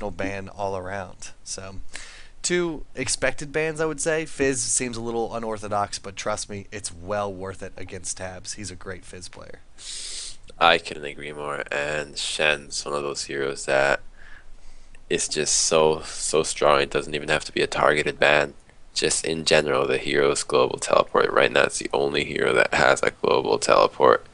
Invitational ban all around. So, two expected bans, I would say. Fizz seems a little unorthodox, but trust me, it's well worth it against Tabs. He's a great Fizz player. I couldn't agree more. And Shen's one of those heroes that is just so strong. It doesn't even have to be a targeted ban. Just in general, the hero's global teleport right now it's the only hero that has a global teleport,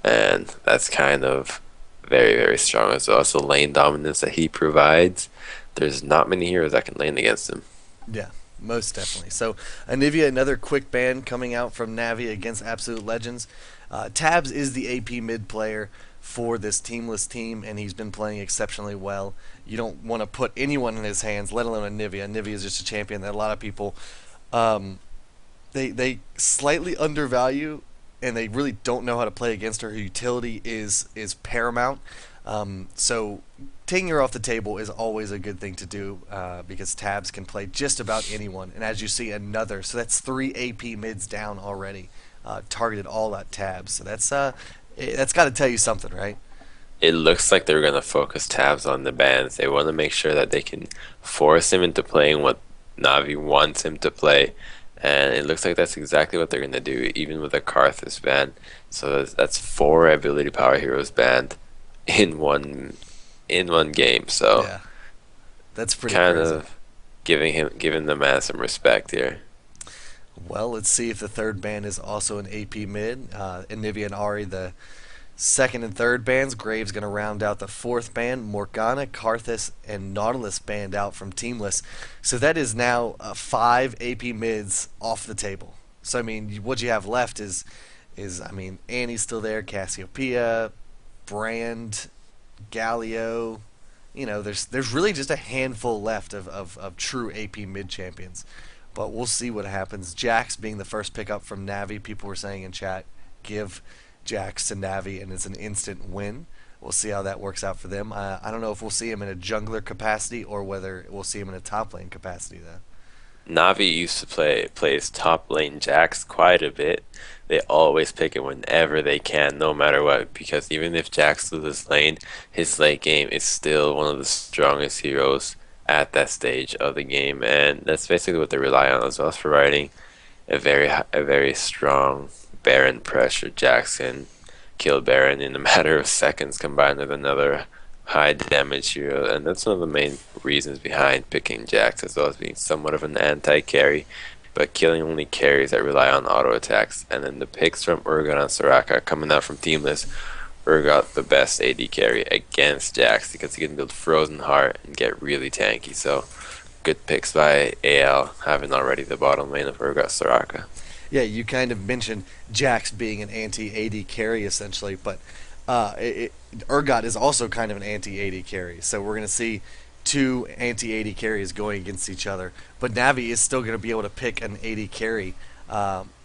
and that's kind of very strong as well. So lane dominance that he provides, there's not many heroes that can lane against him. Yeah, most definitely. So, Anivia, another quick ban coming out from Navi against Absolute Legends. Tabs is the AP mid player for this teamless team, and he's been playing exceptionally well. You don't want to put anyone in his hands, let alone Anivia. Anivia is just a champion that a lot of people um, they slightly undervalue, and they really don't know how to play against her. Her utility is paramount. So taking her off the table is always a good thing to do because Tabs can play just about anyone. And as you see, another. So that's 3 AP mids down already, targeted all at Tabs. So that's got to tell you something, right? It looks like they're gonna focus tabs on the bans. They want to make sure that they can force him into playing what Navi wants him to play, and it looks like that's exactly what they're gonna do, even with a Karthus ban. So that's 4 ability power heroes banned in one game. So Yeah, that's pretty kind crazy. of giving the man some respect here. Well, let's see if the third ban is also an AP mid. Anivia and Ari, the second and third bans. Graves going to round out the fourth ban. Morgana, Karthus, and Nautilus banned out from Teamless. So that is now 5 AP mids off the table. So I mean, what you have left is I mean, Annie's still there, Cassiopeia, Brand, Galio. You know, there's really just a handful left of true AP mid champions. But we'll see what happens. Jax being the first pickup from Navi. People were saying in chat, give Jax to Navi, and it's an instant win. We'll see how that works out for them. I don't know if we'll see him in a jungler capacity or whether we'll see him in a top lane capacity, though. Navi used to plays top lane Jax quite a bit. They always pick it whenever they can, no matter what, because even if Jax loses lane, his late game is still one of the strongest heroes at that stage of the game, and that's basically what they rely on as well as providing a very strong Baron pressure. Jax can kill Baron in a matter of seconds, combined with another high damage hero, and that's one of the main reasons behind picking Jax, as well as being somewhat of an anti-carry, but killing only carries that rely on auto attacks. And then the picks from Urgot and Soraka coming out from Teamless. Urgot the best AD carry against Jax because he can build Frozen Heart and get really tanky. So good picks by AL, having already the bottom lane of Urgot Soraka. Yeah, you kind of mentioned Jax being an anti-AD carry essentially, but Urgot is also kind of an anti-AD carry. So we're going to see two anti-AD carries going against each other. But Navi is still going to be able to pick an AD carry.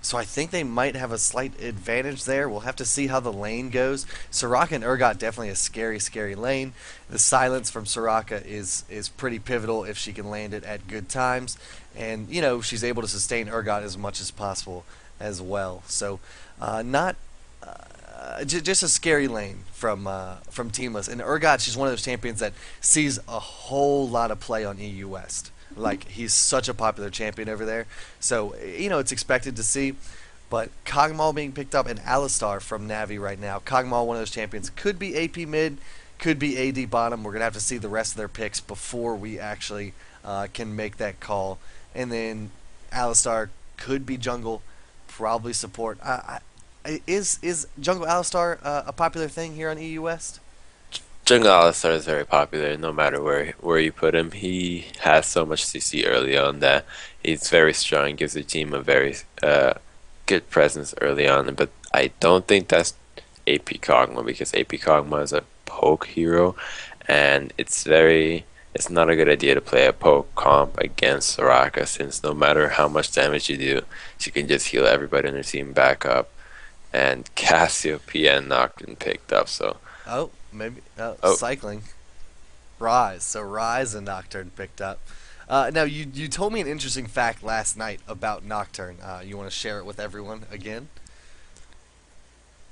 So I think they might have a slight advantage there. We'll have to see how the lane goes. Soraka and Urgot definitely a scary lane. The silence from Soraka is pretty pivotal if she can land it at good times. And, you know, she's able to sustain Urgot as much as possible as well. So not just a scary lane from Teamless. And Urgot, she's one of those champions that sees a whole lot of play on EU West. Like, he's such a popular champion over there. So, you know, it's expected to see. But Kog'Maw being picked up and Alistar from Navi right now. Kog'Maw, one of those champions, could be AP mid, could be AD bottom. We're going to have to see the rest of their picks before we actually can make that call. And then Alistar could be jungle, probably support. Is jungle Alistar a popular thing here on EU West? Jungle Alistar is very popular no matter where you put him. He has so much CC early on that he's very strong, gives the team a very good presence early on. But I don't think that's AP Kog'Maw, because AP Kog'Maw is a poke hero, and it's not a good idea to play a poke comp against Soraka, since no matter how much damage you do, she can just heal everybody on her team back up. And Cassiopeia and Nocturne picked up, so Oh, maybe oh, cycling. Rise. So Rise and Nocturne picked up. Now you told me an interesting fact last night about Nocturne. You want to share it with everyone again?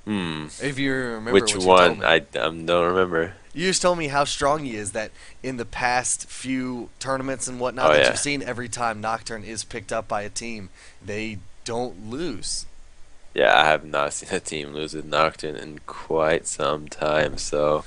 Hmm. If you remember Which what you told one? me. I don't remember. You just told me how strong he is. That in the past few tournaments and whatnot Oh that you've yeah. seen, every time Nocturne is picked up by a team, they don't lose. Yeah, I have not seen a team lose with Nocturne in quite some time, so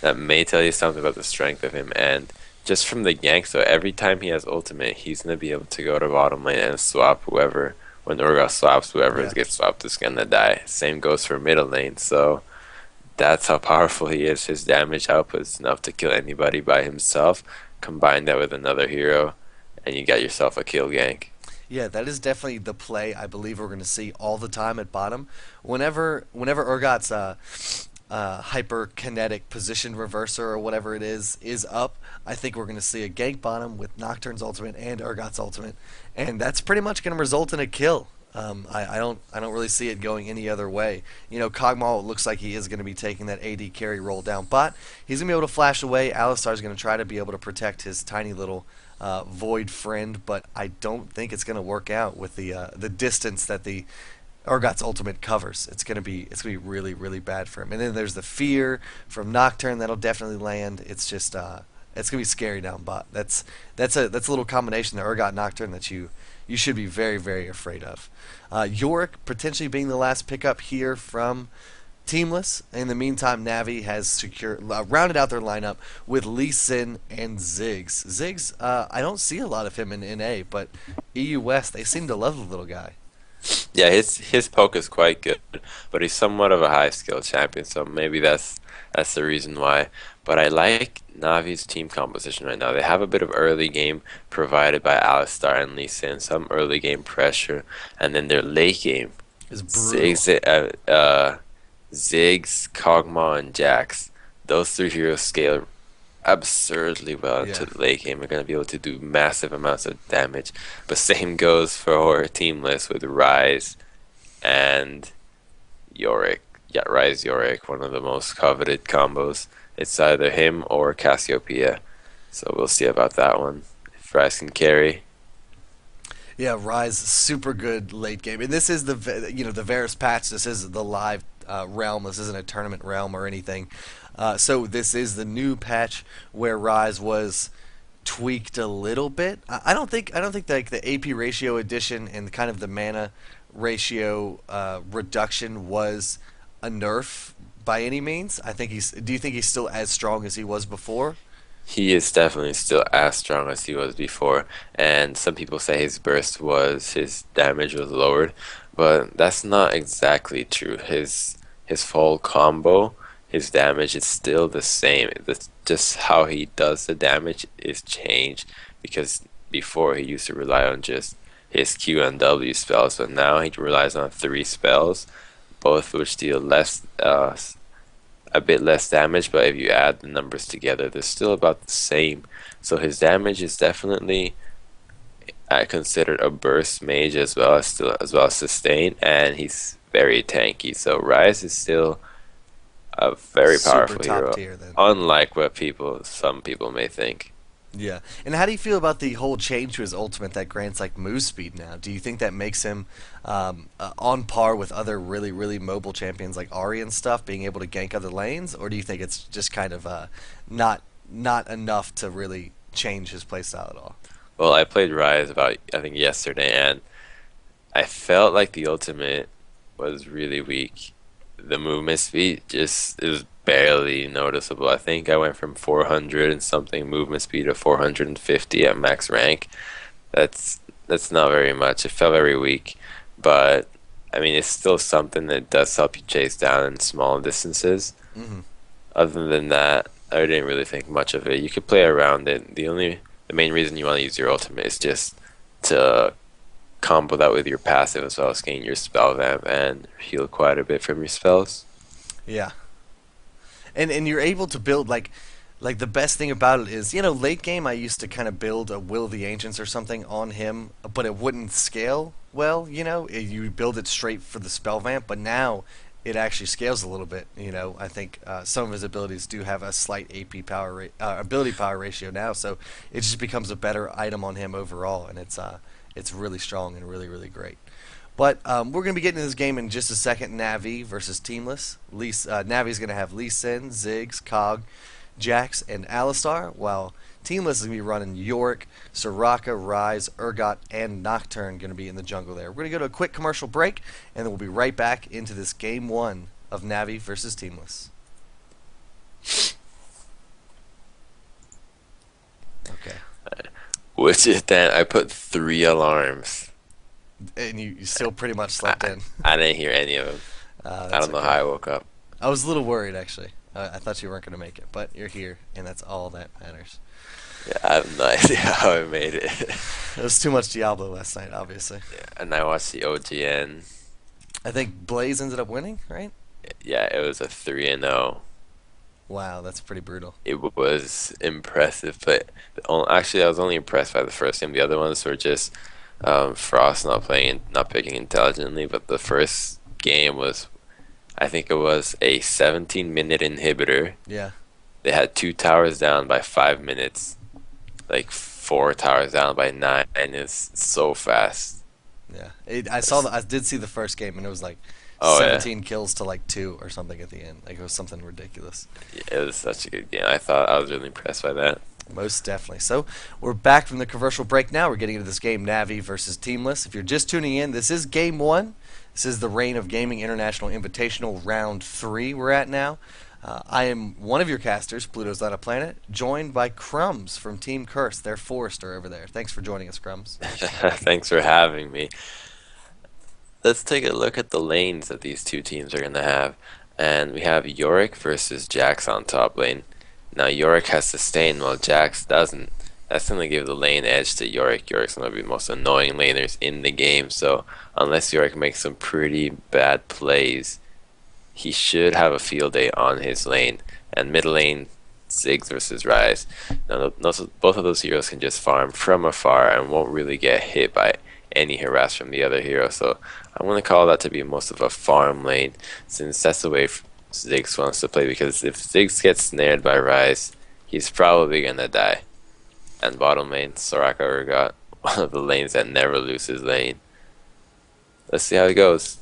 that may tell you something about the strength of him. And just from the gank, so every time he has ultimate, he's gonna be able to go to bottom lane and swap whoever. When Urgot swaps, whoever Yeah. gets swapped is gonna die. Same goes for middle lane, so that's how powerful he is. His damage output is enough to kill anybody by himself. Combine that with another hero, and you got yourself a kill gank. Yeah, that is definitely the play I believe we're going to see all the time at bottom. Whenever Urgot's hyperkinetic position reverser or whatever it is up, I think we're going to see a gank bottom with Nocturne's ultimate and Urgot's ultimate, and that's pretty much going to result in a kill. I don't really see it going any other way. You know, Kog'Maw looks like he is going to be taking that AD carry roll down bot. He's going to be able to flash away. Alistar's going to try to be able to protect his tiny little void friend, but I don't think it's going to work out with the distance that the Urgot's ultimate covers. It's gonna be really really bad for him. And then there's the fear from Nocturne that'll definitely land. It's just it's gonna be scary down bot. That's a little combination, the Urgot Nocturne, that you should be very very afraid of. Yorick potentially being the last pickup here from Teamless. In the meantime, Navi has rounded out their lineup with Lee Sin and Ziggs. Ziggs, I don't see a lot of him in NA, but EU West, they seem to love the little guy. Yeah, his poke is quite good, but he's somewhat of a high skill champion, so maybe that's the reason why. But I like Navi's team composition right now. They have a bit of early game provided by Alistar and Lee Sin, some early game pressure, and then their late game, Is brutal. Ziggs, Ziggs, Kog'Maw, and Jax. Those three heroes scale absurdly well into Yeah. the late game. Are going to be able to do massive amounts of damage. But same goes for Teamless with Rise and Yorick. Yeah, Rise Yorick, one of the most coveted combos. It's either him or Cassiopeia. So we'll see about that one. If Rise can carry. Yeah, Rise super good late game, and this is the Varus patch. This is the live realm. This isn't a tournament realm or anything. So this is the new patch where Rise was tweaked a little bit. I don't think like the AP ratio addition and kind of the mana ratio reduction was a nerf by any means. I think he's. Do you think he's still as strong as he was before? He is definitely still as strong as he was before, and some people say his damage was lowered, but that's not exactly true. His full combo, his damage is still the same. Just how he does the damage is changed because before he used to rely on just his Q and W spells, but now he relies on three spells, both which deal a bit less damage, but if you add the numbers together, they're still about the same. So his damage is definitely considered a burst mage as well as sustain, and he's very tanky. So Rise is still a very Super powerful top hero, tier then. unlike what some people may think. Yeah. And how do you feel about the whole change to his ultimate that grants like move speed now? Do you think that makes him on par with other really, really mobile champions like Ari and stuff, being able to gank other lanes? Or do you think it's just kind of not enough to really change his playstyle at all? Well, I played Rise about I think yesterday, and I felt like the ultimate was really weak. The movement speed just is barely noticeable. I think I went from 400 and something movement speed to 450 at max rank. That's not very much. It felt very weak, but I mean it's still something that does help you chase down in small distances. Hmm. Other than that, I didn't really think much of it. You could play around it. The main reason you want to use your ultimate is just to combo that with your passive as well as gain your spell vamp and heal quite a bit from your spells. Yeah. And you're able to build like the best thing about it is, late game I used to kind of build a Will of the Ancients or something on him, but it wouldn't scale well. You build it straight for the spell vamp, but now it actually scales a little bit. I think some of his abilities do have a slight ability power ratio now, so it just becomes a better item on him overall, and it's really strong and really really great. But we're going to be getting to this game in just a second. Navi versus Teamless. Navi's going to have Lee Sin, Ziggs, Cog, Jax, and Alistar, while Teamless is going to be running Yorick, Soraka, Ryze, Urgot, and Nocturne going to be in the jungle there. We're going to go to a quick commercial break, and then we'll be right back into this game one of Navi versus Teamless. Okay. Which is then I put 3 alarms. And you still pretty much slept in. I didn't hear any of them. I That's don't know okay. how I woke up. I was a little worried, actually. I thought you weren't going to make it, but you're here, and that's all that matters. Yeah, I have no idea how I made it. It was too much Diablo last night, obviously. And I watched the OGN. I think Blaze ended up winning, right? Yeah, it was a 3-0. Wow, that's pretty brutal. It was impressive, but actually, I was only impressed by the first game. The other ones were just Frost not playing, not picking intelligently. But the first game was, I think it was a 17-minute inhibitor. Yeah. They had 2 towers down by 5 minutes, like 4 towers down by 9, and it's so fast. Yeah. I did see the first game, and it was like Oh yeah, 17 kills to like 2 or something at the end. Like, it was something ridiculous. it was such a good game. I was really impressed by that. Most definitely. So we're back from the commercial break now. We're getting into this game, Navi versus Teamless. If you're just tuning in, this is game one. This is the Reign of Gaming International Invitational Round 3 we're at now. I am one of your casters, Pluto's Not a Planet, joined by Crumbs from Team Curse. They're Forrester over there. Thanks for joining us, Crumbs. Thanks for having me. Let's take a look at the lanes that these two teams are going to have. And we have Yorick versus Jax on top lane. Now Yorick has sustain while Jax doesn't. That's going to give the lane edge to Yorick. Yorick's going to be the most annoying laners in the game. So unless Yorick makes some pretty bad plays, he should have a field day on his lane. And mid lane, Ziggs versus Ryze. Now both of those heroes can just farm from afar and won't really get hit by any harass from the other hero. So I'm going to call that to be most of a farm lane, since that's the way Ziggs wants to play, because if Ziggs gets snared by Ryze, he's probably going to die. And bottom lane, Soraka Urgot, one of the lanes that never loses lane. Let's see how it goes.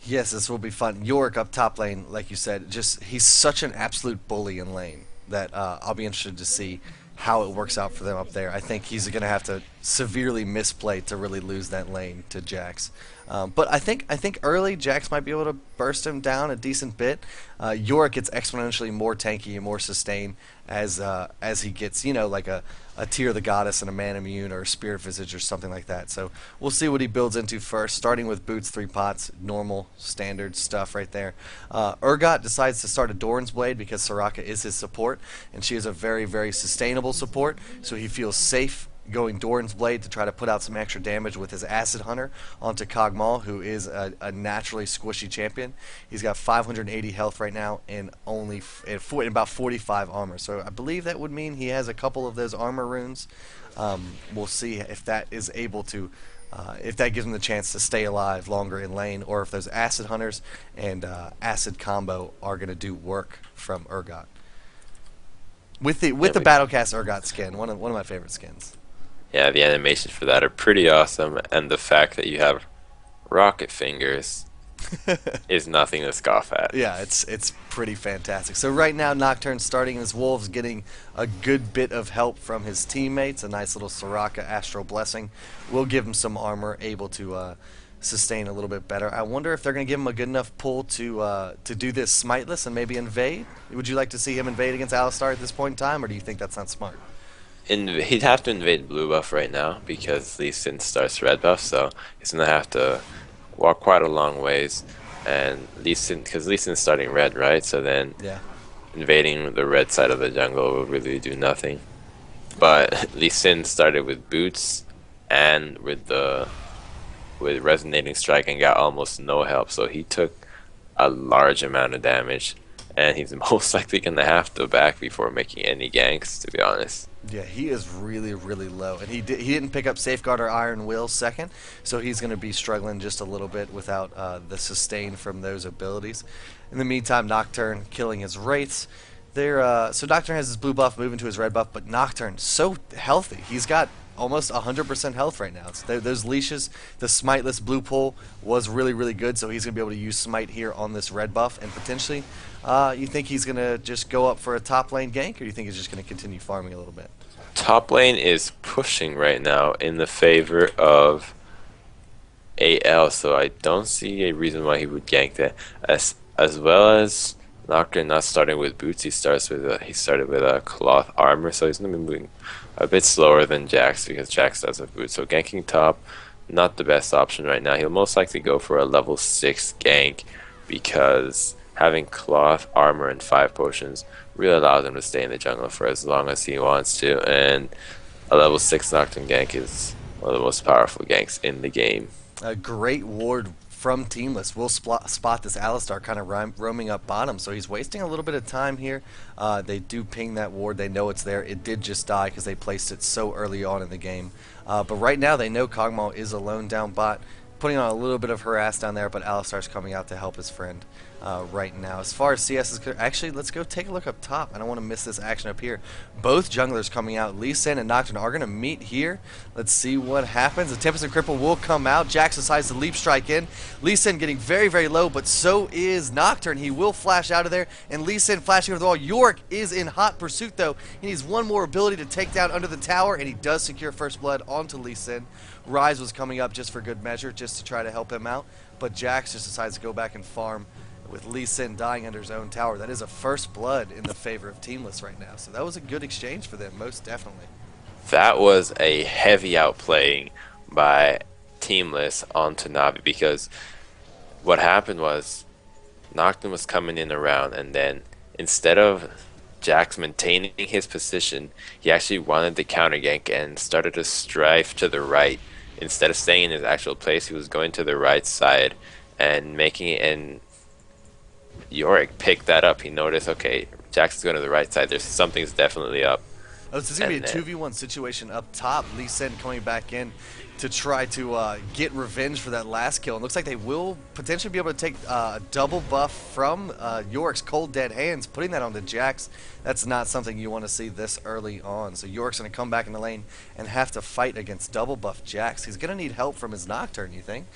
Yes, this will be fun. Yorick up top lane, like you said, he's such an absolute bully in lane that I'll be interested to see how it works out for them up there. I think he's going to have to severely misplay to really lose that lane to Jax. But I think early Jax might be able to burst him down a decent bit. Yorick gets exponentially more tanky and more sustained as he gets, like a Tear the Goddess and a Man Immune or a Spirit Visage or something like that. So we'll see what he builds into first, starting with Boots 3 pots, normal, standard stuff right there. Urgot decides to start a Doran's Blade because Soraka is his support, and she is a very, very sustainable support, so he feels safe going Doran's Blade to try to put out some extra damage with his Acid Hunter onto Kog'Maw, who is a naturally squishy champion. He's got 580 health right now and about 45 armor. So I believe that would mean he has a couple of those armor runes. We'll see if that is able to, if that gives him the chance to stay alive longer in lane, or if those Acid Hunters and Acid combo are going to do work from Urgot. With the Battlecast Urgot skin, one of my favorite skins. Yeah, the animations for that are pretty awesome, and the fact that you have rocket fingers is nothing to scoff at. Yeah, it's pretty fantastic. So right now, Nocturne's starting his Wolves, getting a good bit of help from his teammates. A nice little Soraka Astral Blessing will give him some armor, able to sustain a little bit better. I wonder if they're going to give him a good enough pull to do this Smiteless and maybe invade. Would you like to see him invade against Alistar at this point in time, or do you think that's not smart? He'd have to invade blue buff right now because Lee Sin starts red buff, so he's gonna have to walk quite a long ways. And because Lee Sin's starting red, right? So then Yeah. invading the red side of the jungle will really do nothing. But Lee Sin started with boots and with resonating strike and got almost no help, so he took a large amount of damage, and he's most likely gonna have to back before making any ganks, to be honest. Yeah, he is really, really low, and he didn't pick up Safeguard or Iron Will second, so he's going to be struggling just a little bit without the sustain from those abilities. In the meantime, Nocturne killing his Wraiths. So Nocturne has his blue buff moving to his red buff, but Nocturne so healthy. He's got almost 100% health right now. Those leashes, the smiteless blue pull was really, really good, so he's going to be able to use smite here on this red buff, and potentially, you think he's going to just go up for a top lane gank, or do you think he's just going to continue farming a little bit? Top lane is pushing right now in the favor of AL, so I don't see a reason why he would gank that. As well as Nocturne not starting with boots, he started with a cloth armor, so he's gonna be moving a bit slower than Jax because Jax does have boots. So ganking top, not the best option right now. He'll most likely go for a level 6 gank because having cloth armor and 5 potions really allows him to stay in the jungle for as long as he wants to, and a level 6 Nocturne gank is one of the most powerful ganks in the game. A great ward from Teamless. We'll spot this Alistar kind of roaming up bottom, so he's wasting a little bit of time here. They do ping that ward. They know it's there. It did just die because they placed it so early on in the game. But right now they know Kog'Maw is alone down bot, putting on a little bit of harass down there, but Alistar's coming out to help his friend right now. As far as CS is concerned, actually, let's go take a look up top. I don't want to miss this action up here. Both junglers coming out. Lee Sin and Nocturne are going to meet here. Let's see what happens. The Tempest and Cripple will come out. Jax decides to leap strike in. Lee Sin getting very, very low, but so is Nocturne. He will flash out of there, and Lee Sin flashing over the wall. Yorick is in hot pursuit, though. He needs one more ability to take down under the tower, and he does secure first blood onto Lee Sin. Rise was coming up just for good measure, just to try to help him out, but Jax just decides to go back and farm with Lee Sin dying under his own tower. That is a first blood in the favor of Teamless right now, so that was a good exchange for them, most definitely. That was a heavy outplaying by Teamless onto Navi because what happened was Nocturne was coming in around, and then instead of Jax maintaining his position, he actually wanted to counter gank and started to strife to the right. Instead of staying in his actual place, he was going to the right side and making it, and Yorick picked that up. He noticed, okay, Jax is going to the right side. There's something's definitely up. Oh, this is going to be a 2v1 situation up top. Lee Sin coming back in to try to get revenge for that last kill. It looks like they will potentially be able to take a double buff from Yorick's cold dead hands, putting that onto Jax. That's not something you want to see this early on. So Yorick's going to come back in the lane and have to fight against double buff Jax. He's going to need help from his Nocturne, you think?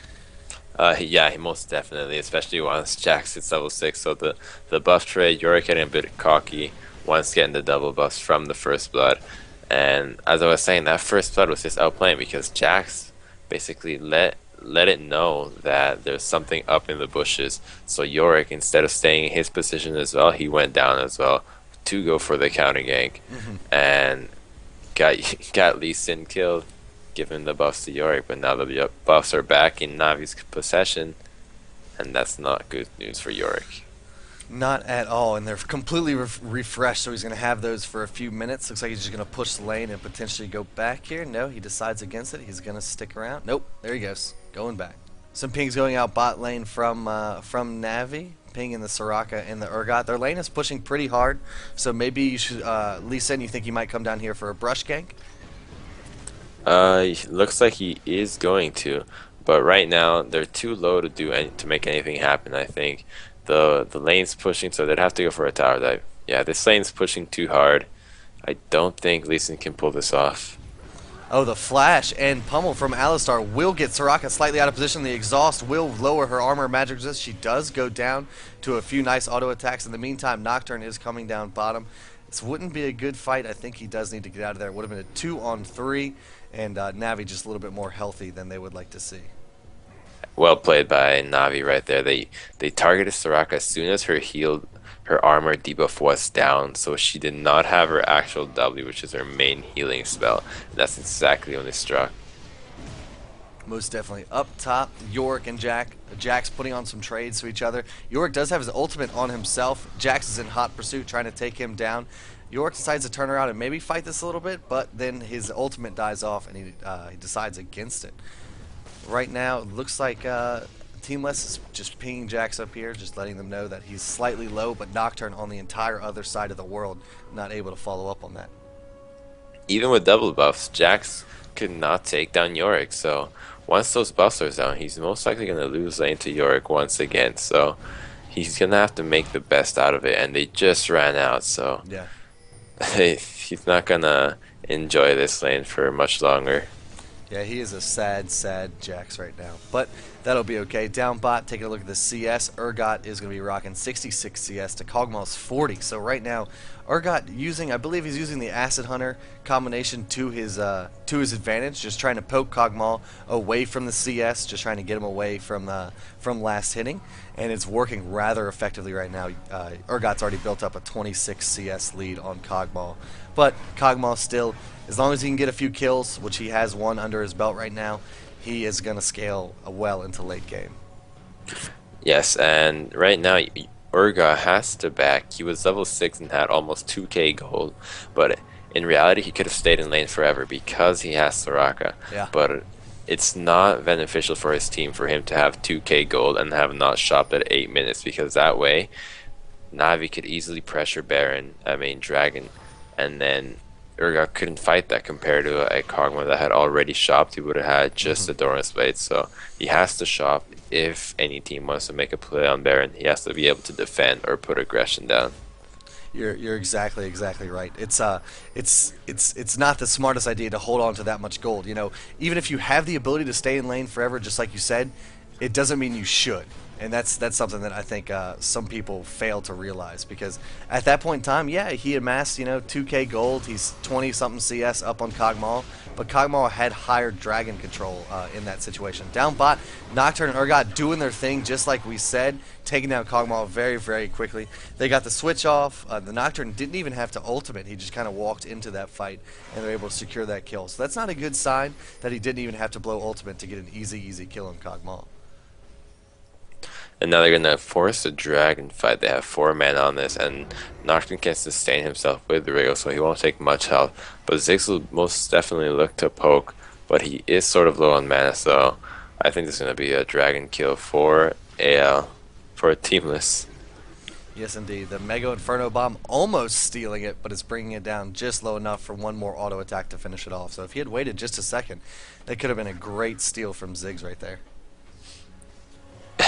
Yeah, he most definitely, especially once Jax hits level 6. So the buff trade, Yorick getting a bit cocky once getting the double buffs from the first blood. And as I was saying, that first blood was just outplaying because Jax basically let it know that there's something up in the bushes. So Yorick, instead of staying in his position as well, he went down as well to go for the counter gank, and got Lee Sin killed, giving the buffs to Yorick. But now the buffs are back in Navi's possession, and that's not good news for Yorick. Not at all, and they're completely refreshed, so he's going to have those for a few minutes. Looks like he's just going to push the lane and potentially go back here. No, he decides against it. He's going to stick around. Nope, there he goes, going back. Some pings going out bot lane from Navi, pinging the Soraka and the Urgot. Their lane is pushing pretty hard, so maybe you should, Lee Sin, you think he might come down here for a brush gank? Looks like he is going to, but right now they're too low to make anything happen. I think the lane's pushing, so they'd have to go for a tower dive. Yeah, this lane's pushing too hard. I don't think Lee Sin can pull this off. Oh, the flash and pummel from Alistar will get Soraka slightly out of position. The exhaust will lower her armor magic resist. She does go down to a few nice auto attacks. In the meantime, Nocturne is coming down bottom. This wouldn't be a good fight. I think he does need to get out of there. It would have been a 2-on-3, and Navi just a little bit more healthy than they would like to see. Well played by Navi right there. They targeted Soraka as soon as her armor debuff was down, so she did not have her actual W, which is her main healing spell. And that's exactly when they struck. Most definitely. Up top, Yorick and Jax putting on some trades to each other. Yorick does have his ultimate on himself. Jax is in hot pursuit, trying to take him down. Yorick decides to turn around and maybe fight this a little bit, but then his ultimate dies off and he decides against it. Right now, it looks like Teamless is just pinging Jax up here, just letting them know that he's slightly low, but Nocturne on the entire other side of the world, not able to follow up on that. Even with double buffs, Jax could not take down Yorick, so once those buffs are down, he's most likely going to lose lane to Yorick once again, so he's going to have to make the best out of it, and they just ran out, so yeah. he's not going to enjoy this lane for much longer. Yeah, he is a sad, sad Jax right now. But that'll be okay. Down bot, taking a look at the CS. Urgot is going to be rocking 66 CS to Kog'Maw's 40. So right now, Urgot using, I believe he's using the Acid Hunter combination to his advantage, just trying to poke Kog'Maw away from the CS, just trying to get him away from last hitting, and it's working rather effectively right now. Urgot's already built up a 26 CS lead on Kog'Maw, but Kog'Maw still, as long as he can get a few kills, which he has one under his belt right now, he is going to scale well into late game. Yes, and right now Urga has to back. He was level 6 and had almost 2k gold, but in reality he could have stayed in lane forever because he has Soraka. Yeah. But it's not beneficial for his team for him to have 2k gold and have not shopped at 8 minutes, because that way Navi could easily pressure Baron, I mean Dragon, and then Urgot couldn't fight that compared to a Kog'Maw that had already shopped. He would have had just the Doran's Blade, so he has to shop if any team wants to make a play on Baron. He has to be able to defend or put aggression down. You're exactly right. It's not the smartest idea to hold on to that much gold. You know, even if you have the ability to stay in lane forever, just like you said, it doesn't mean you should. And that's something that I think some people fail to realize, because at that point in time, yeah, he amassed 2k gold. He's 20 something CS up on Kog'Maw, but Kog'Maw had higher dragon control in that situation. Down bot, Nocturne and Urgot doing their thing just like we said, taking down Kog'Maw very quickly. They got the switch off. The Nocturne didn't even have to ultimate. He just kind of walked into that fight, and they're able to secure that kill. So that's not a good sign that he didn't even have to blow ultimate to get an easy kill on Kog'Maw. And now they're gonna force a dragon fight. They have 4 men on this, and Nocturne can sustain himself with the Wriggle, so he won't take much health. But Ziggs will most definitely look to poke, but he is sort of low on mana, so I think this is gonna be a dragon kill for a Teamless. Yes, indeed. The Mega Inferno Bomb almost stealing it, but it's bringing it down just low enough for one more auto attack to finish it off. So if he had waited just a second, that could have been a great steal from Ziggs right there.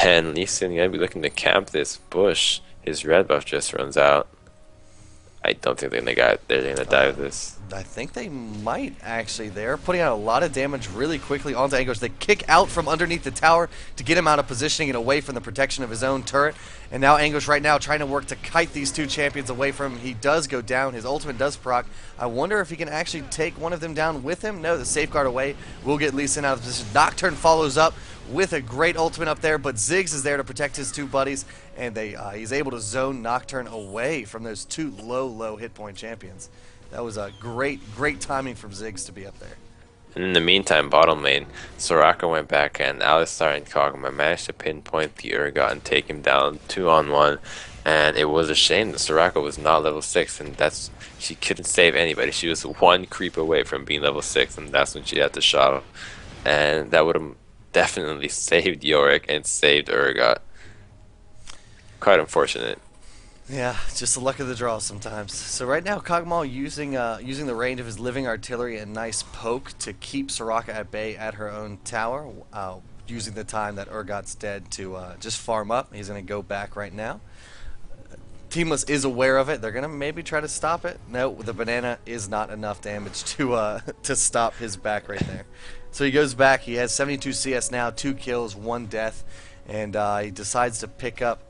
And Lee Sin gonna be looking to camp this bush. His red buff just runs out. I don't think they're gonna die with this. I think they might actually. They're putting out a lot of damage really quickly onto Anguish. They kick out from underneath the tower to get him out of positioning and away from the protection of his own turret. And now Anguish right now trying to work to kite these two champions away from him. He does go down. His ultimate does proc. I wonder if he can actually take one of them down with him. No, the safeguard away will get Lee Sin out of position. Nocturne follows up with a great ultimate up there, but Ziggs is there to protect his two buddies, and he's able to zone Nocturne away from those two low hit point champions. That was a great timing from Ziggs to be up there. And in the meantime, bottom lane, Soraka went back, and Alistar and Kog'Maw managed to pinpoint the Urgot and take him down 2-on-1. And it was a shame that Soraka was not level 6, and she couldn't save anybody. She was one creep away from being level 6, and that's when she had to shove. And that would have definitely saved Yorick and saved Urgot. Quite unfortunate. Yeah, just the luck of the draw sometimes. So right now, Kog'Maw using the range of his living artillery and nice poke to keep Soraka at bay at her own tower, using the time that Urgot's dead to just farm up. He's going to go back right now. Teamless is aware of it. They're going to maybe try to stop it. No, the banana is not enough damage to stop his back right there. So he goes back. He has 72 CS now, 2 kills, 1 death, and he decides to pick up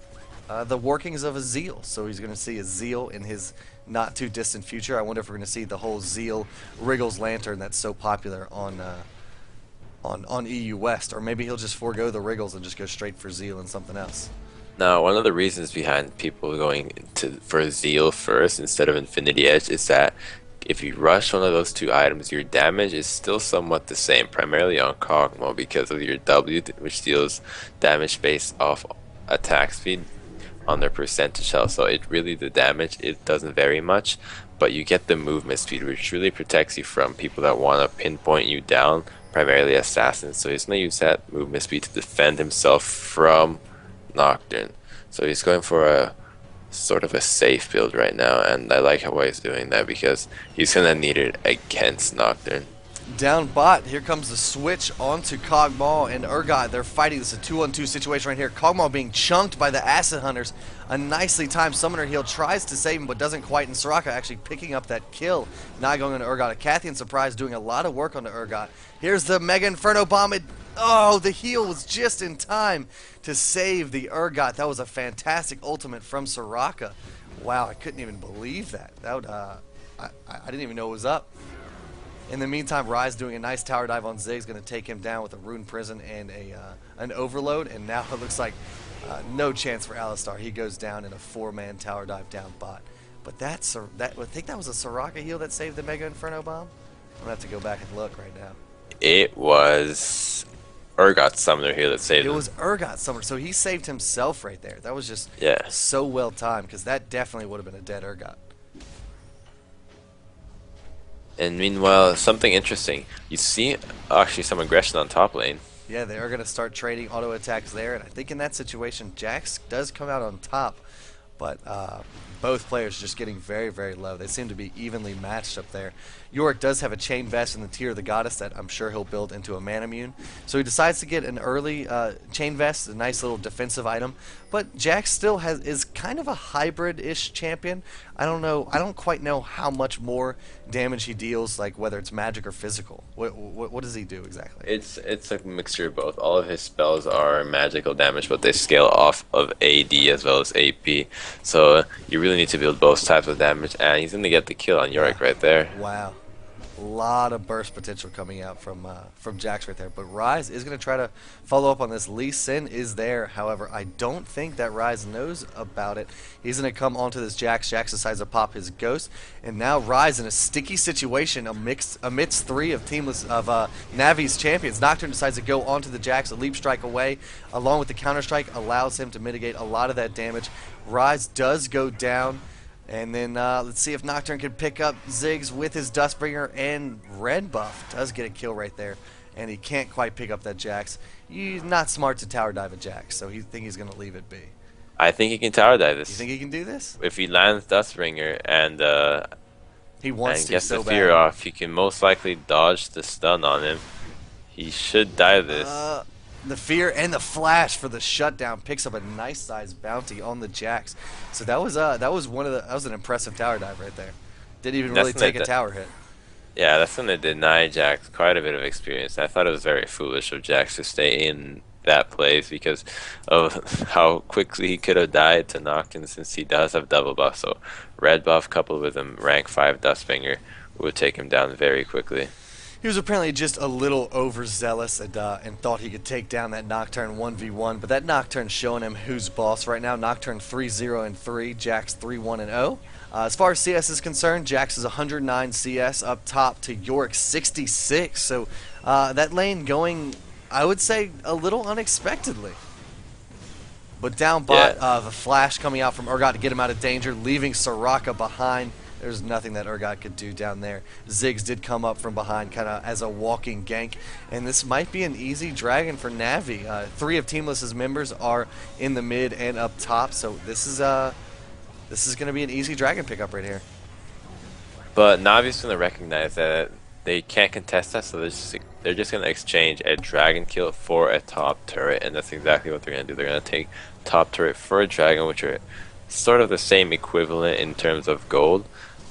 the workings of a Zeal. So he's going to see a Zeal in his not too distant future. I wonder if we're going to see the whole Zeal Wriggles Lantern that's so popular on EU West, or maybe he'll just forego the Wriggles and just go straight for Zeal and something else. Now, one of the reasons behind people going for Zeal first instead of Infinity Edge is that if you rush one of those 2 items, your damage is still somewhat the same, primarily on Kog'Maw because of your W, which deals damage based off attack speed on their percentage health. So the damage, it doesn't vary much, but you get the movement speed, which really protects you from people that want to pinpoint you down, primarily assassins. So he's going to use that movement speed to defend himself from Nocturne. So he's going for a sort of a safe build right now, and I like how he's doing that because he's going to need it against Nocturne. Down bot, here comes the switch onto Kog'Maw and Urgot. They're fighting. This is a 2-on-2 situation right here. Kog'Maw being chunked by the Acid Hunters. A nicely timed summoner heal, tries to save him but doesn't quite, and Soraka actually picking up that kill, not going into Urgot. A Cathian Surprise doing a lot of work on the Urgot. Here's the Mega Inferno Bomb. Oh, the heal was just in time to save the Urgot. That was a fantastic ultimate from Soraka. Wow, I couldn't even believe that. I didn't even know it was up. In the meantime, Rise doing a nice tower dive on Ziggs, going to take him down with a Rune Prison and an Overload, and now it looks like no chance for Alistar. He goes down in a 4-man tower dive down bot. But I think that was a Soraka heal that saved the Mega Inferno Bomb. I'm going to have to go back and look right now. It was Urgot Summoner here that saved him. It was Urgot Summoner, so he saved himself right there. That was just Yeah. so well timed, because that definitely would have been a dead Urgot. And meanwhile, something interesting. You see actually some aggression on top lane. Yeah, they are going to start trading auto attacks there, and I think in that situation, Jax does come out on top, but both players just getting very, very low. They seem to be evenly matched up there. Yorick does have a chain vest in the Tear of the Goddess that I'm sure he'll build into a Manamune. So he decides to get an early chain vest, a nice little defensive item. But Jax still is kind of a hybrid-ish champion. I don't quite know how much more damage he deals, like whether it's magic or physical. What does he do exactly? It's a mixture of both. All of his spells are magical damage, but they scale off of AD as well as AP. So you really need to build both types of damage, and he's going to get the kill on Yorick right there. Wow. A lot of burst potential coming out from Jax right there. But Rise is going to try to follow up on this. Lee Sin is there. However, I don't think that Rise knows about it. He's going to come onto this Jax. Jax decides to pop his Ghost. And now Rise in a sticky situation amidst 3 of Teamless of Navi's champions. Nocturne decides to go onto the Jax. A Leap Strike away, along with the Counter Strike, allows him to mitigate a lot of that damage. Rise does go down. And then let's see if Nocturne can pick up Ziggs with his Dustbringer, and Red Buff does get a kill right there. And he can't quite pick up that Jax. He's not smart to tower dive a Jax, so he think he's going to leave it be. I think he can tower dive this. You think he can do this? If he lands Dustbringer and he wants to gets so the fear bad. off, he can most likely dodge the stun on him. He should dive this. The fear and the flash for the shutdown picks up a nice sized bounty on the Jax. So that was an impressive tower dive right there. Didn't even really take a tower hit. Yeah, that's going to deny Jax quite a bit of experience. I thought it was very foolish of Jax to stay in that place because of how quickly he could have died to Nocturne, since he does have double buff. So red buff coupled with him rank 5 Dustbringer would take him down very quickly. He was apparently just a little overzealous and thought he could take down that Nocturne 1v1, but that Nocturne's showing him who's boss right now. Nocturne 3-0-3, Jax 3-1-0. As far as CS is concerned, Jax is 109 CS up top to Yorick 66. So that lane going, I would say, a little unexpectedly. But down bot, the flash coming out from Urgot to get him out of danger, leaving Soraka behind. There's nothing that Urgot could do down there. Ziggs did come up from behind kind of as a walking gank. And this might be an easy dragon for Navi. 3 of Teamless's members are in the mid and up top. So this is going to be an easy dragon pickup right here. But Navi's going to recognize that they can't contest that, so they're just going to exchange a dragon kill for a top turret. And that's exactly what they're going to do. They're going to take top turret for a dragon, which are sort of the same equivalent in terms of gold.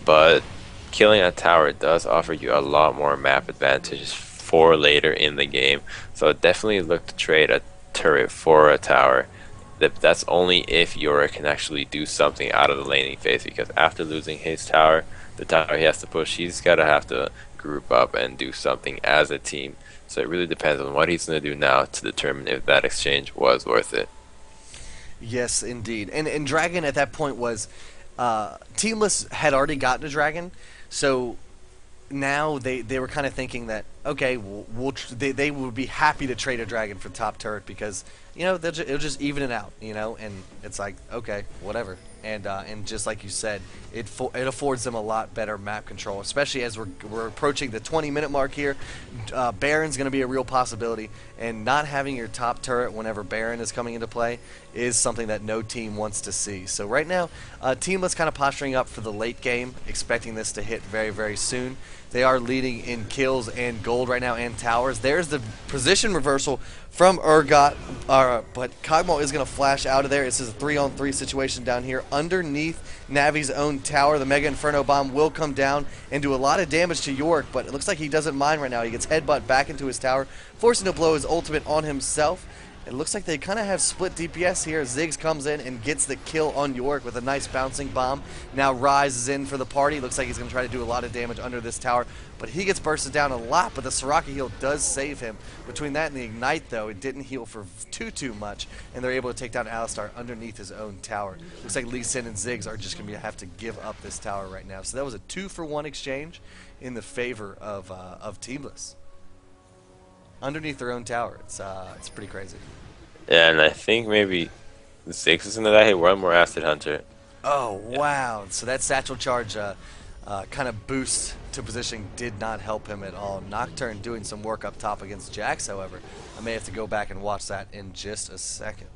But killing a tower does offer you a lot more map advantages for later in the game. So definitely look to trade a turret for a tower. That's only if Yorick can actually do something out of the laning phase, because after losing his tower, the tower he has to push, he's got to have to group up and do something as a team. So it really depends on what he's going to do now to determine if that exchange was worth it. Yes, indeed. And Dragon at that point was... Teamless had already gotten a dragon, so now they were kind of thinking that, okay, they would be happy to trade a dragon for top turret because, you know, it'll just even it out, you know, and it's like, okay, whatever. And just like you said, it affords them a lot better map control, especially as we're approaching the 20-minute mark here. Baron's going to be a real possibility, and not having your top turret whenever Baron is coming into play is something that no team wants to see. So right now, Teamless kind of posturing up for the late game, expecting this to hit very, very soon. They are leading in kills and gold right now and towers. There's the position reversal from Urgot, but Kog'Maw is going to flash out of there. It's a 3-on-3 situation down here underneath Navi's own tower. The Mega Inferno Bomb will come down and do a lot of damage to Yorick, but it looks like he doesn't mind right now. He gets headbutt back into his tower, forcing to blow his ultimate on himself. It looks like they kind of have split DPS here. Ziggs comes in and gets the kill on Yorick with a nice bouncing bomb. Now Ryze is in for the party. Looks like he's going to try to do a lot of damage under this tower, but he gets bursted down a lot, but the Soraka heal does save him. Between that and the Ignite, though, it didn't heal for too much, and they're able to take down Alistar underneath his own tower. Looks like Lee Sin and Ziggs are just going to have to give up this tower right now. So that was a 2-for-1 exchange in the favor of Teamless. Underneath their own tower. It's pretty crazy. Yeah, and I think maybe the 6 is into that. Hey, one more Acid Hunter. Oh, wow. So that satchel charge kind of boost to positioning did not help him at all. Nocturne doing some work up top against Jax, however. I may have to go back and watch that in just a second.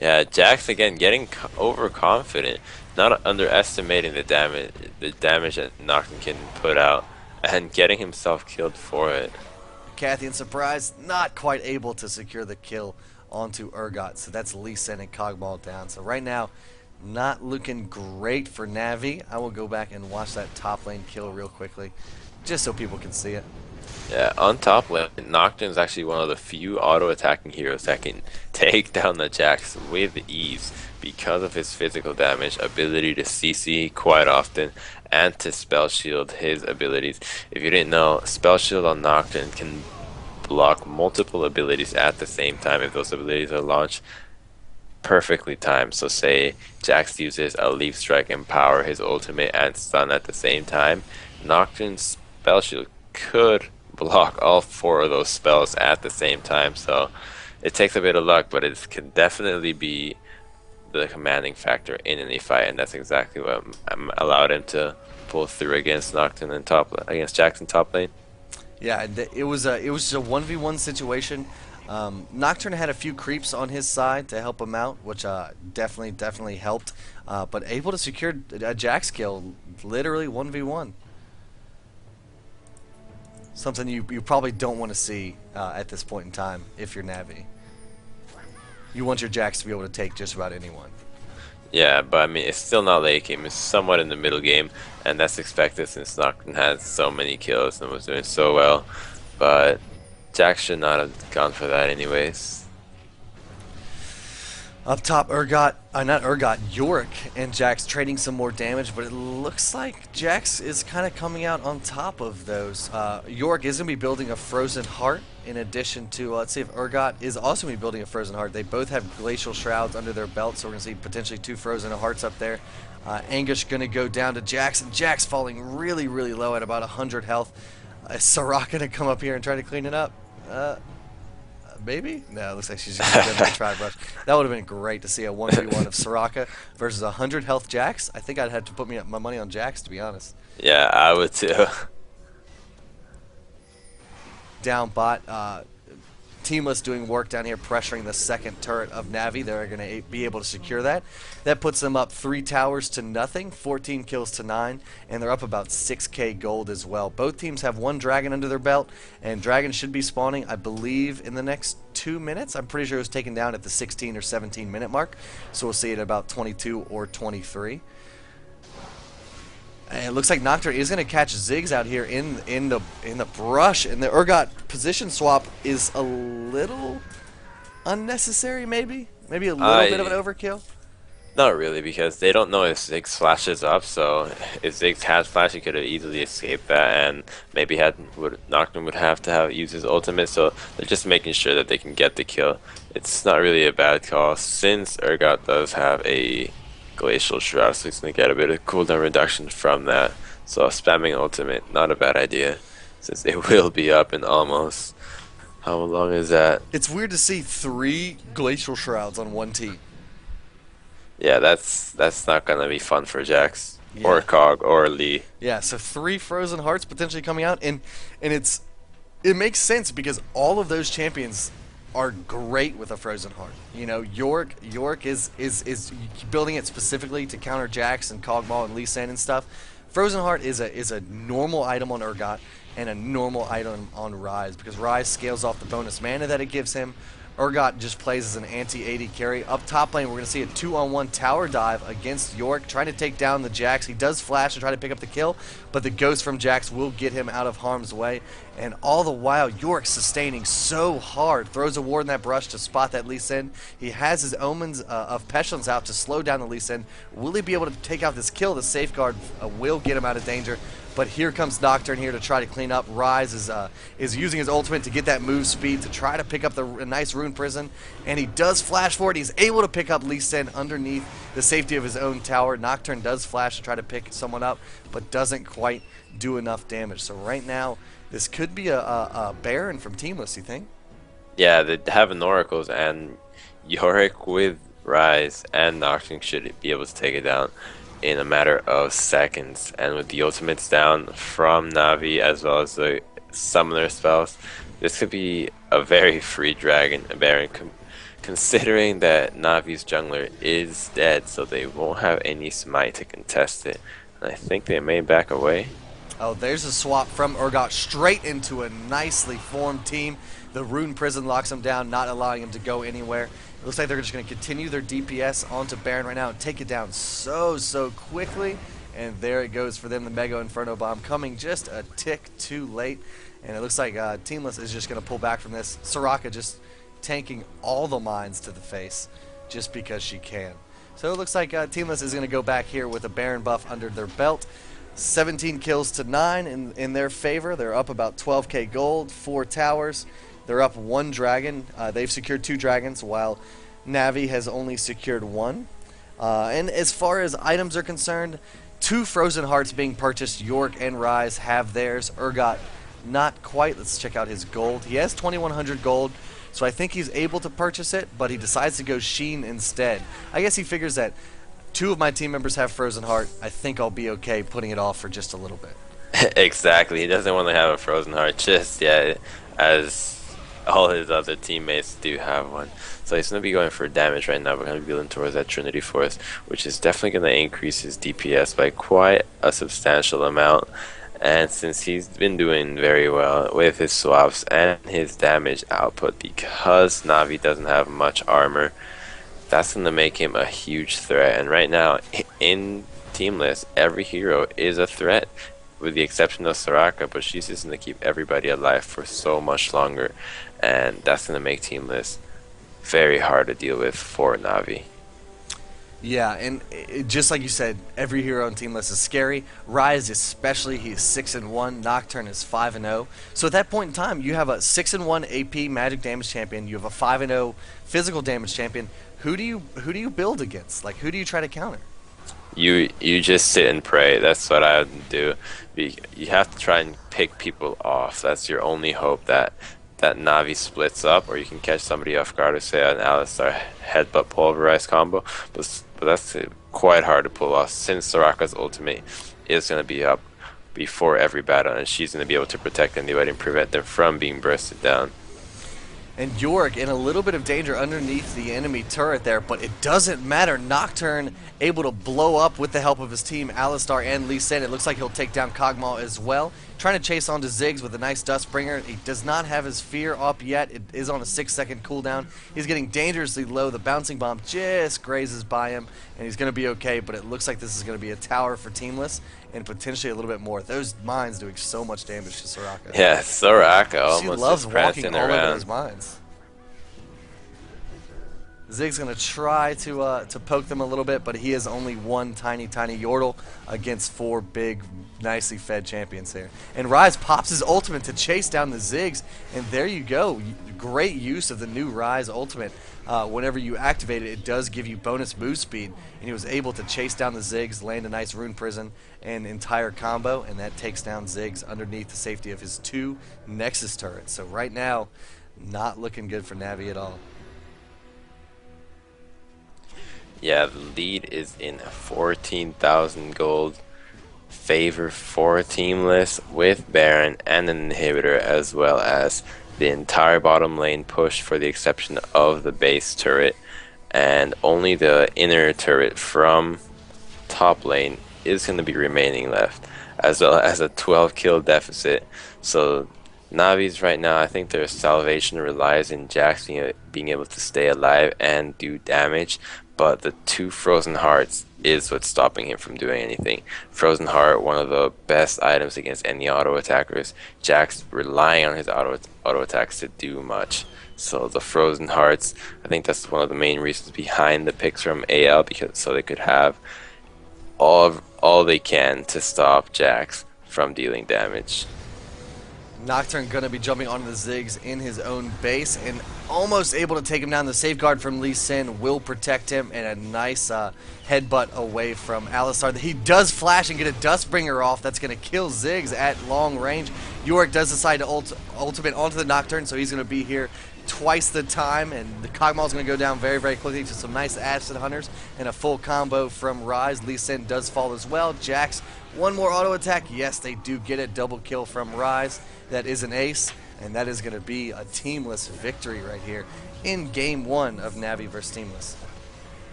Yeah, Jax again getting overconfident, not underestimating the damage that Nocturne can put out, and getting himself killed for it. Kathy, in surprise, not quite able to secure the kill onto Urgot. So that's Lee Sin and Kog'Maw down. So right now, not looking great for Navi. I will go back and watch that top lane kill real quickly, just so people can see it. Yeah, on top lane, Nocturne is actually one of the few auto-attacking heroes that can take down the Jax with ease because of his physical damage, ability to CC quite often, and to spell shield his abilities. If you didn't know, spell shield on Nocturne can block multiple abilities at the same time if those abilities are launched perfectly timed. So say Jax uses a Leaf Strike, Empower, his ultimate, and stun at the same time, Nocturne's spell shield could block all 4 of those spells at the same time. So it takes a bit of luck, but it can definitely be the commanding factor in any fight, and that's exactly what allowed him to pull through against Nocturne and against Jax in top lane. Yeah, it was just a 1v1 situation. Nocturne had a few creeps on his side to help him out, which definitely helped. But able to secure a Jax kill, literally 1v1. Something you probably don't want to see at this point in time if you're Navi. You want your Jax to be able to take just about anyone. Yeah, but I mean, it's still not late game. It's somewhat in the middle game, and that's expected since Nocturne had so many kills and was doing so well. But Jax should not have gone for that anyways. Up top, Yorick and Jax trading some more damage, but it looks like Jax is kind of coming out on top of those. Yorick is going to be building a Frozen Heart in addition to, let's see if Urgot is also going to be building a Frozen Heart. They both have Glacial Shrouds under their belt, so we're going to see potentially 2 Frozen Hearts up there. Anguish going to go down to Jax, and Jax falling really low at about 100 health. Is Soraka going to come up here and try to clean it up? Maybe? No, it looks like she's just going to try brush. That would have been great to see a 1v1 of Soraka versus 100 health Jax. I think I'd have to put my money on Jax, to be honest. Yeah, I would too. Down bot. Teamless doing work down here, pressuring the second turret of Navi. They're going to be able to secure that. That puts them up 3 towers to nothing, 14 kills to 9, and they're up about 6k gold as well. Both teams have 1 dragon under their belt, and dragon should be spawning, I believe, in the next 2 minutes. I'm pretty sure it was taken down at the 16 or 17 minute mark, so we'll see it at about 22 or 23. And it looks like Nocturne is going to catch Ziggs out here in the brush, and the Urgot position swap is a little unnecessary, maybe a little bit of an overkill. Not really, because they don't know if Ziggs flashes up. So if Ziggs has flash, he could have easily escaped that, and maybe Nocturne would have to use his ultimate. So they're just making sure that they can get the kill. It's not really a bad call since Urgot does have a Glacial Shroud, so he's going to get a bit of cooldown reduction from that. So spamming ultimate, not a bad idea, since it will be up in almost... How long is that? It's weird to see 3 Glacial Shrouds on one team. Yeah, that's not going to be fun for Jax, or Cog, or Lee. Yeah, so 3 Frozen Hearts potentially coming out, and it makes sense because all of those champions are great with a Frozen Heart. You know, Yorick is building it specifically to counter Jax and Kog'Maw and Lee Sin and stuff. Frozen Heart is a normal item on Urgot and a normal item on Rise because Rise scales off the bonus mana that it gives him. Urgot just plays as an anti-AD carry. Up top lane, we're going to see a 2-on-1 tower dive against Yorick, trying to take down the Jax. He does flash and try to pick up the kill, but the Ghost from Jax will get him out of harm's way. And all the while, Yorick sustaining so hard. Throws a ward in that brush to spot that Lee Sin. He has his Omens of Pestilence out to slow down the Lee Sin. Will he be able to take out this kill? The Safeguard will get him out of danger. But here comes Nocturne here to try to clean up. Rise is using his ultimate to get that move speed to try to pick up the nice Rune Prison. And he does flash forward. He's able to pick up Lee Sin underneath the safety of his own tower. Nocturne does flash to try to pick someone up, but doesn't quite do enough damage. So right now, this could be a Baron from Teamless, you think? Yeah, they have an Oracles, and Yorick with Rise and Nocturne should be able to take it down in a matter of seconds. And with the ultimates down from Navi as well as the summoner spells, this could be a very free dragon, a Baron, considering that Navi's jungler is dead, so they won't have any smite to contest it. And I think they may back away. Oh, there's a swap from Urgot straight into a nicely formed team. The Rune Prison locks him down, not allowing him to go anywhere. It looks like they're just going to continue their DPS onto Baron right now and take it down so quickly. And there it goes for them, the Mega Inferno Bomb coming just a tick too late. And it looks like Teamless is just going to pull back from this. Soraka just tanking all the mines to the face just because she can. So it looks like Teamless is going to go back here with a Baron buff under their belt. 17 kills to 9 in their favor. They're up about 12k gold, 4 towers. They're up 1 dragon. They've secured 2 dragons, while Navi has only secured 1. And as far as items are concerned, 2 Frozen Hearts being purchased. Yorick and Rise have theirs. Urgot, not quite. Let's check out his gold. He has 2,100 gold, so I think he's able to purchase it, but he decides to go Sheen instead. I guess he figures that 2 of my team members have Frozen Heart. I think I'll be okay putting it off for just a little bit. Exactly. He doesn't want to have a Frozen Heart just yet, as all his other teammates do have one. So he's going to be going for damage right now. We're going to be building towards that Trinity Force, which is definitely going to increase his DPS by quite a substantial amount. And since he's been doing very well with his swaps and his damage output, because Navi doesn't have much armor, that's going to make him a huge threat. And right now, in Teamless, every hero is a threat, with the exception of Soraka, but she's just going to keep everybody alive for so much longer. And that's going to make Teamless very hard to deal with for Navi. Yeah, and just like you said, every hero on Teamless is scary. Rise especially, he's 6-1. Nocturne is 5-0. So at that point in time, you have a 6-1 AP magic damage champion. You have a 5-0 physical damage champion. Who do you build against? Like, who do you try to counter? You just sit and pray. That's what I would do. You have to try and pick people off. That's your only hope, that Navi splits up, or you can catch somebody off guard, or say an Alistar headbutt pulverize combo. But that's quite hard to pull off, since Soraka's ultimate is going to be up before every battle, and she's going to be able to protect anybody and prevent them from being bursted down. And Yorick in a little bit of danger underneath the enemy turret there, but it doesn't matter. Nocturne able to blow up with the help of his team, Alistar and Lee Sin. It looks like he'll take down Kog'Maw as well. Trying to chase onto Ziggs with a nice Dustbringer. He does not have his Fear up yet. It is on a 6-second cooldown. He's getting dangerously low. The Bouncing Bomb just grazes by him, and he's going to be okay, but it looks like this is going to be a tower for Teamless, and potentially a little bit more. Those mines doing so much damage to Soraka. Yeah, Soraka almost She loves just walking prancing all over around. those mines. Ziggs going to try to poke them a little bit, but he has only 1 tiny Yordle against 4 big, nicely fed champions here. And Rise pops his ultimate to chase down the Ziggs, and there you go. Great use of the new Rise ultimate. Whenever you activate it, it does give you bonus move speed, and he was able to chase down the Ziggs, land a nice Rune Prison, and entire combo, and that takes down Ziggs underneath the safety of his 2 Nexus turrets. So right now, not looking good for Navi at all. Yeah, the lead is in 14,000 gold. Favor for Teamless with Baron and an inhibitor, as well as the entire bottom lane push for the exception of the base turret, and only the inner turret from top lane is going to be remaining left, as well as a 12 kill deficit. So Navi's right now, I think their salvation relies in Jax being able to stay alive and do damage, but the two Frozen Hearts is what's stopping him from doing anything. Frozen Heart, one of the best items against any auto attackers. Jax relying on his auto attacks to do much. So the Frozen Hearts, I think that's one of the main reasons behind the picks from AL, because so they could have all they can to stop Jax from dealing damage. Nocturne going to be jumping onto the Ziggs in his own base and almost able to take him down. The safeguard from Lee Sin will protect him, and a nice headbutt away from Alistar. He does flash and get a Dustbringer off. That's going to kill Ziggs at long range. Yorick does decide to ultimate onto the Nocturne, so he's going to be here twice the time, and the Kog'Maw is going to go down very, very quickly to some nice Acid Hunters and a full combo from Rise. Lee Sin does fall as well. Jax, one more auto attack. Yes, they do get a double kill from Rise. That is an ace, and that is going to be a teamless victory right here in Game 1 of Navi vs. Teamless.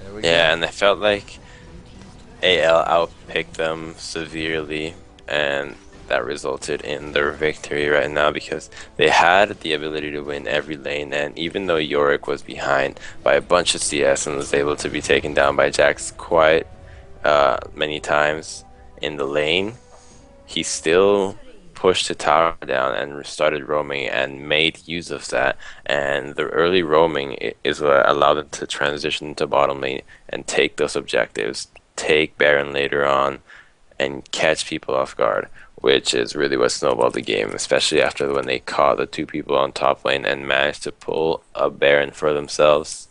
There we go. Yeah, and I felt like AL outpicked them severely, and that resulted in their victory right now because they had the ability to win every lane, and even though Yorick was behind by a bunch of CS and was able to be taken down by Jax quite many times in the lane, he still pushed the tower down and started roaming and made use of that. And the early roaming is what allowed them to transition to bottom lane and take those objectives, take Baron later on, and catch people off guard, which is really what snowballed the game, especially after when they caught the two people on top lane and managed to pull a Baron for themselves.